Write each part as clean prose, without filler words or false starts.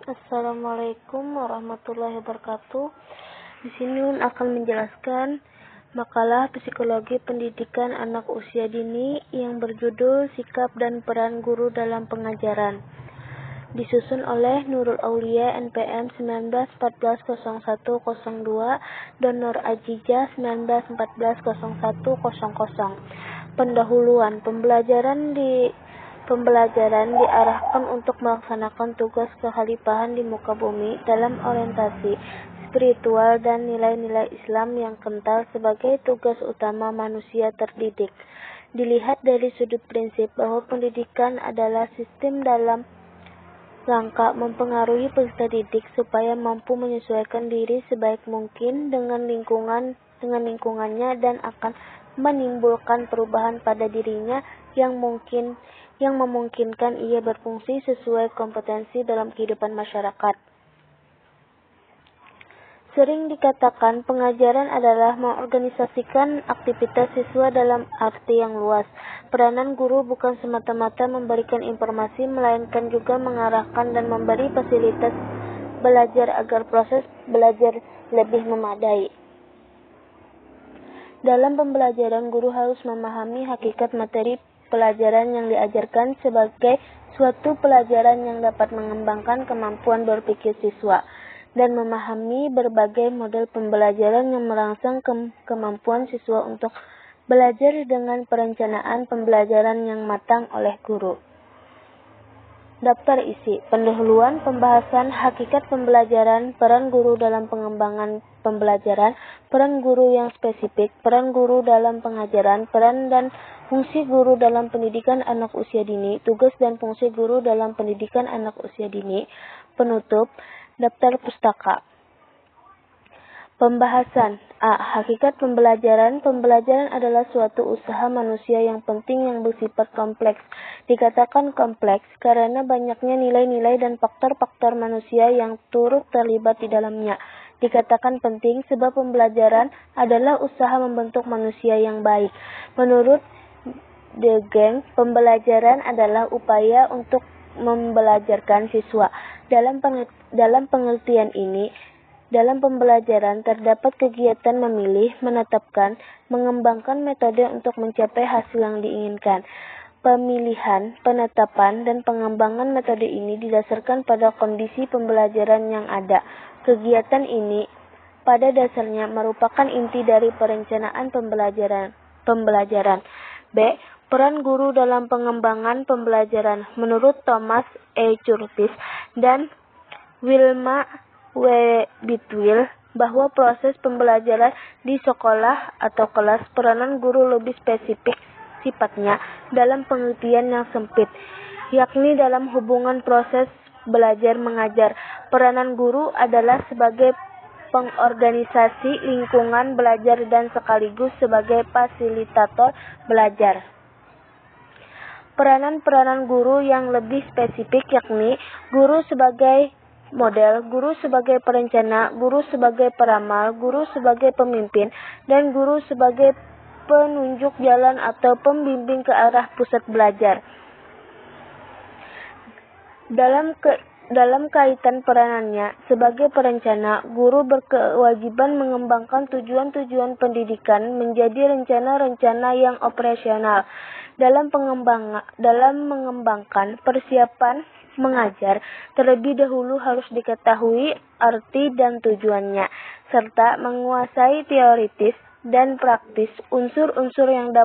Assalamualaikum warahmatullahi wabarakatuh. Di sini Nun akan menjelaskan makalah Psikologi Pendidikan Anak Usia Dini yang berjudul Sikap dan Peran Guru dalam Pengajaran. Disusun oleh Nurul Aulia NPM 19140102 dan Nur Ajijah 19140100. Pendahuluan. Pembelajaran diarahkan untuk melaksanakan tugas kekhalifahan di muka bumi dalam orientasi spiritual dan nilai-nilai Islam yang kental sebagai tugas utama manusia terdidik. Dilihat dari sudut prinsip bahwa pendidikan adalah sistem dalam rangka mempengaruhi peserta didik supaya mampu menyesuaikan diri sebaik mungkin dengan lingkungannya dan akan menimbulkan perubahan pada dirinya yang memungkinkan ia berfungsi sesuai kompetensi dalam kehidupan masyarakat. Sering dikatakan pengajaran adalah mengorganisasikan aktivitas siswa dalam arti yang luas. Peranan guru bukan semata-mata memberikan informasi, melainkan juga mengarahkan dan memberi fasilitas belajar agar proses belajar lebih memadai. Dalam pembelajaran, guru harus memahami hakikat materi pelajaran yang diajarkan sebagai suatu pelajaran yang dapat mengembangkan kemampuan berpikir siswa dan memahami berbagai model pembelajaran yang merangsang kemampuan siswa untuk belajar dengan perencanaan pembelajaran yang matang oleh guru. Daftar isi. Pendahuluan, pembahasan hakikat pembelajaran, peran guru dalam pengembangan pembelajaran, peran guru yang spesifik, peran guru dalam pengajaran, peran dan fungsi guru dalam pendidikan anak usia dini, tugas dan fungsi guru dalam pendidikan anak usia dini. Penutup, daftar pustaka. Pembahasan. A. Hakikat pembelajaran. Pembelajaran adalah suatu usaha manusia yang penting yang bersifat kompleks. Dikatakan kompleks karena banyaknya nilai-nilai dan faktor-faktor manusia yang turut terlibat di dalamnya. Dikatakan penting sebab pembelajaran adalah usaha membentuk manusia yang baik. Menurut De Geng, pembelajaran adalah upaya untuk membelajarkan siswa. Dalam pengertian ini, dalam pembelajaran terdapat kegiatan memilih, menetapkan, mengembangkan metode untuk mencapai hasil yang diinginkan. Pemilihan, penetapan, dan pengembangan metode ini didasarkan pada kondisi pembelajaran yang ada. Kegiatan ini pada dasarnya merupakan inti dari perencanaan pembelajaran. B. Peran guru dalam pengembangan pembelajaran. Menurut Thomas E. Curtis dan Wilma W. Bitwill, bahwa proses pembelajaran di sekolah atau kelas, peranan guru lebih spesifik sifatnya dalam pengertian yang sempit, yakni dalam hubungan proses belajar mengajar. Peranan guru adalah sebagai pengorganisasi lingkungan belajar dan sekaligus sebagai fasilitator belajar. Peranan guru yang lebih spesifik yakni guru sebagai model, guru sebagai perencana, guru sebagai peramal, guru sebagai pemimpin, dan guru sebagai penunjuk jalan atau pembimbing ke arah pusat belajar. Dalam kaitan peranannya sebagai perencana, guru berkewajiban mengembangkan tujuan-tujuan pendidikan menjadi rencana-rencana yang operasional. Dalam mengembangkan persiapan mengajar, terlebih dahulu harus diketahui arti dan tujuannya, serta menguasai teoritis dan praktis unsur-unsur yang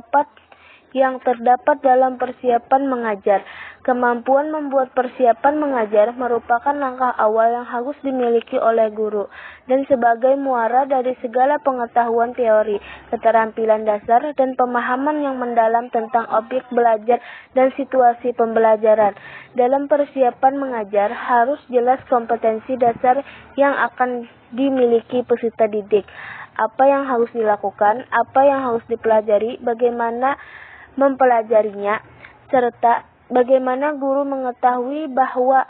terdapat dalam persiapan mengajar. Kemampuan membuat persiapan mengajar merupakan langkah awal yang harus dimiliki oleh guru, dan sebagai muara dari segala pengetahuan teori, keterampilan dasar, dan pemahaman yang mendalam tentang objek belajar dan situasi pembelajaran. Dalam persiapan mengajar harus jelas kompetensi dasar yang akan dimiliki peserta didik, apa yang harus dilakukan, apa yang harus dipelajari, bagaimana mempelajarinya, serta bagaimana guru mengetahui bahwa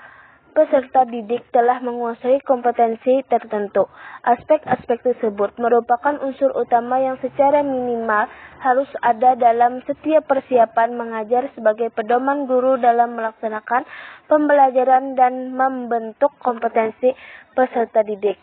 peserta didik telah menguasai kompetensi tertentu. Aspek-aspek tersebut merupakan unsur utama yang secara minimal harus ada dalam setiap persiapan mengajar sebagai pedoman guru dalam melaksanakan pembelajaran dan membentuk kompetensi peserta didik.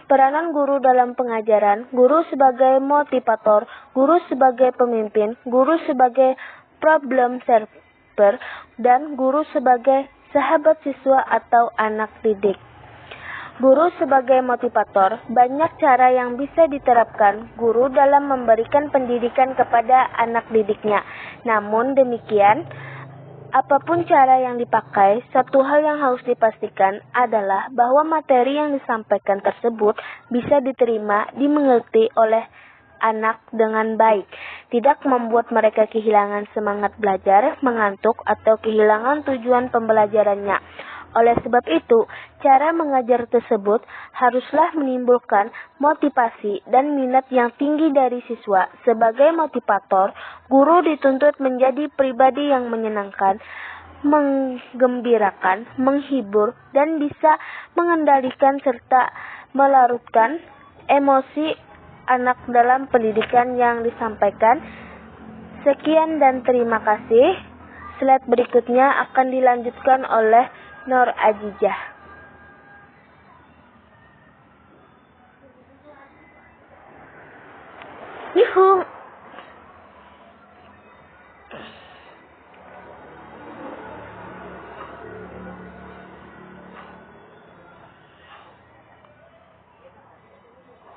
Peranan guru dalam pengajaran, guru sebagai motivator, guru sebagai pemimpin, guru sebagai problem solver, dan guru sebagai sahabat siswa atau anak didik. Guru sebagai motivator, banyak cara yang bisa diterapkan guru dalam memberikan pendidikan kepada anak didiknya. Namun demikian, apapun cara yang dipakai, satu hal yang harus dipastikan adalah bahwa materi yang disampaikan tersebut bisa diterima, dimengerti oleh anak dengan baik, tidak membuat mereka kehilangan semangat belajar, mengantuk, atau kehilangan tujuan pembelajarannya. Oleh sebab itu, cara mengajar tersebut haruslah menimbulkan motivasi dan minat yang tinggi dari siswa. Sebagai motivator, guru dituntut menjadi pribadi yang menyenangkan, menggembirakan, menghibur, dan bisa mengendalikan serta melarutkan emosi anak dalam pendidikan yang disampaikan. Sekian dan terima kasih. Slide berikutnya akan dilanjutkan oleh Nur Ajijah. Yuhu.